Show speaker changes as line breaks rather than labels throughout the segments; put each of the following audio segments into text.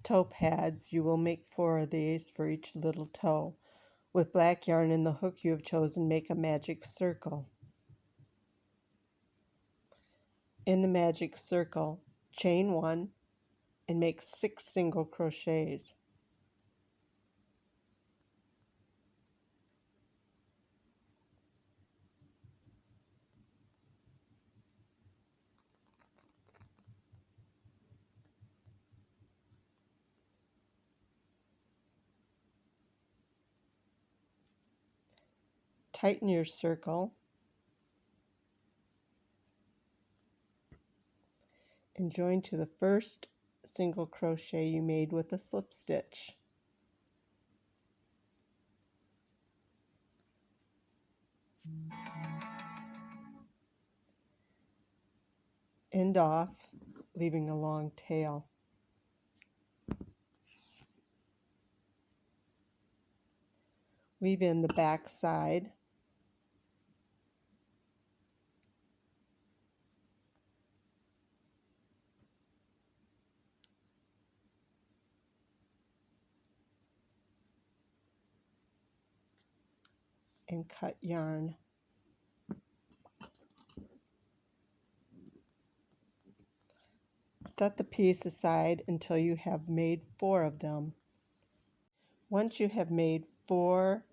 toe pads. You will make 4 of these for each little toe. With black yarn and the hook you have chosen, make a magic circle. In the magic circle, chain 1 and make 6 single crochets. Tighten your circle and join to the first single crochet you made with a slip stitch. End off, leaving a long tail. Weave in the back side. And cut yarn. Set the piece aside until you have made 4 of them. Once you have made 4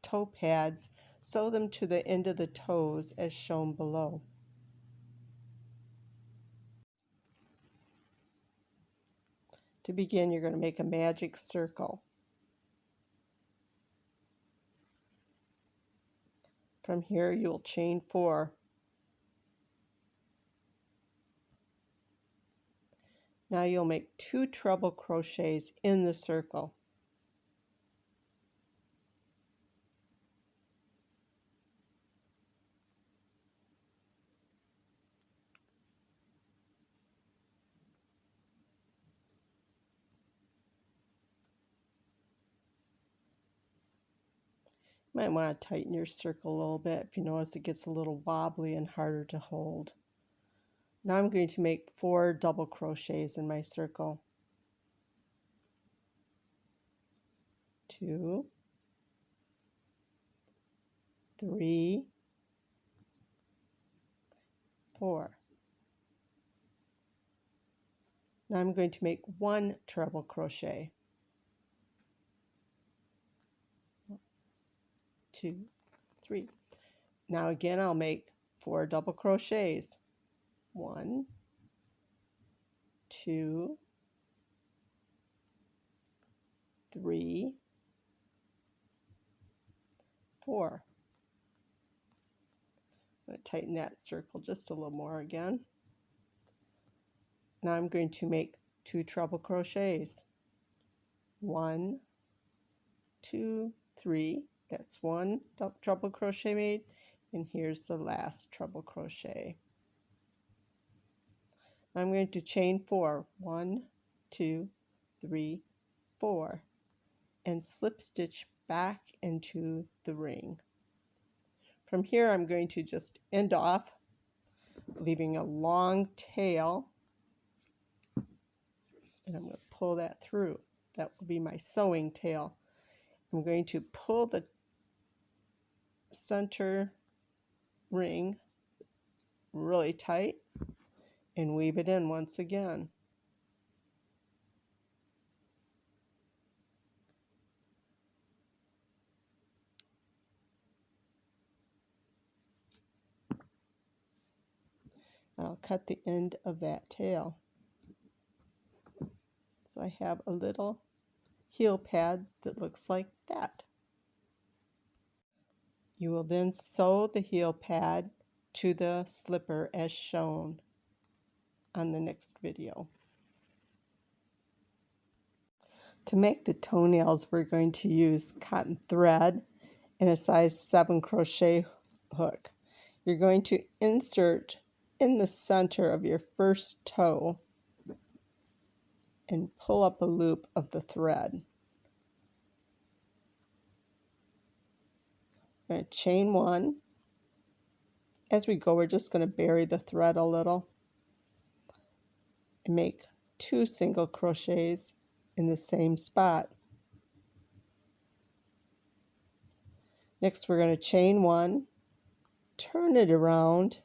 toe pads, sew them to the end of the toes as shown below. To begin, you're going to make a magic circle. From here, you'll chain 4. Now you'll make 2 treble crochets in the circle. You might want to tighten your circle a little bit if you notice it gets a little wobbly and harder to hold. Now I'm going to make 4 double crochets in my circle. 2, 3, 4. Now I'm going to make 1 treble crochet. 2, 3. Now again I'll make 4 double crochets. 1, 2, 3, 4. I'm going to tighten that circle just a little more again. Now I'm going to make 2 treble crochets. 1, 2, 3. That's 1 treble crochet made, and here's the last treble crochet. I'm going to chain 4. 1, 2, 3, 4, and slip stitch back into the ring. From here I'm going to just end off, leaving a long tail, and I'm going to pull that through. That will be my sewing tail. I'm going to pull the center ring really tight and weave it in once again. I'll cut the end of that tail. So I have a little heel pad that looks like that. You will then sew the heel pad to the slipper as shown on the next video. To make the toenails, we're going to use cotton thread and a size 7 crochet hook. You're going to insert in the center of your first toe and pull up a loop of the thread. We're going to chain 1. As we go, we're just going to bury the thread a little and make 2 single crochets in the same spot. Next, we're going to chain 1, turn it around,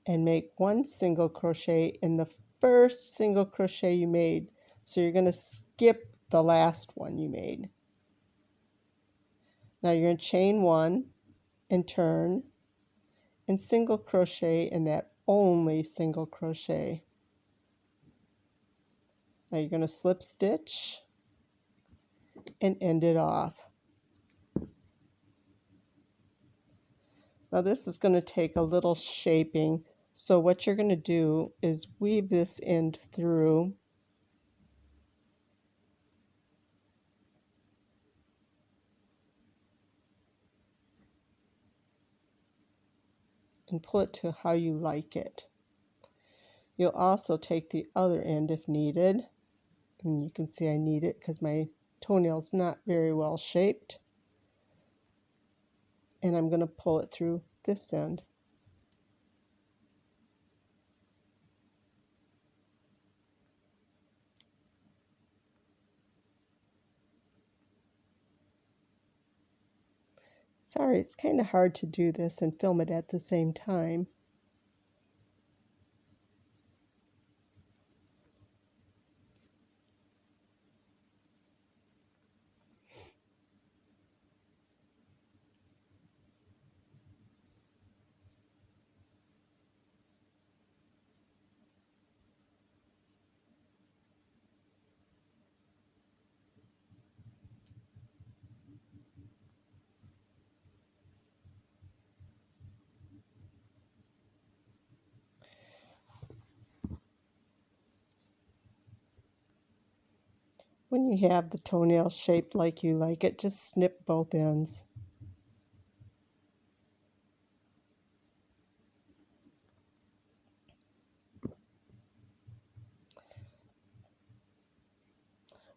and make 1 single crochet in the first single crochet you made. So you're going to skip the last one you made. Now you're going to chain 1 and turn and single crochet in that only single crochet. Now you're going to slip stitch and end it off. Now this is going to take a little shaping, so what you're going to do is weave this end through and pull it to how you like it. You'll also take the other end if needed, and you can see I need it because my toenail's not very well shaped, and I'm going to pull it through this end. Sorry, it's kind of hard to do this and film it at the same time. When you have the toenail shaped like you like it, just snip both ends.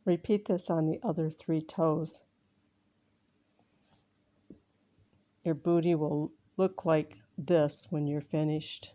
Repeat this on the other 3 toes. Your booty will look like this when you're finished.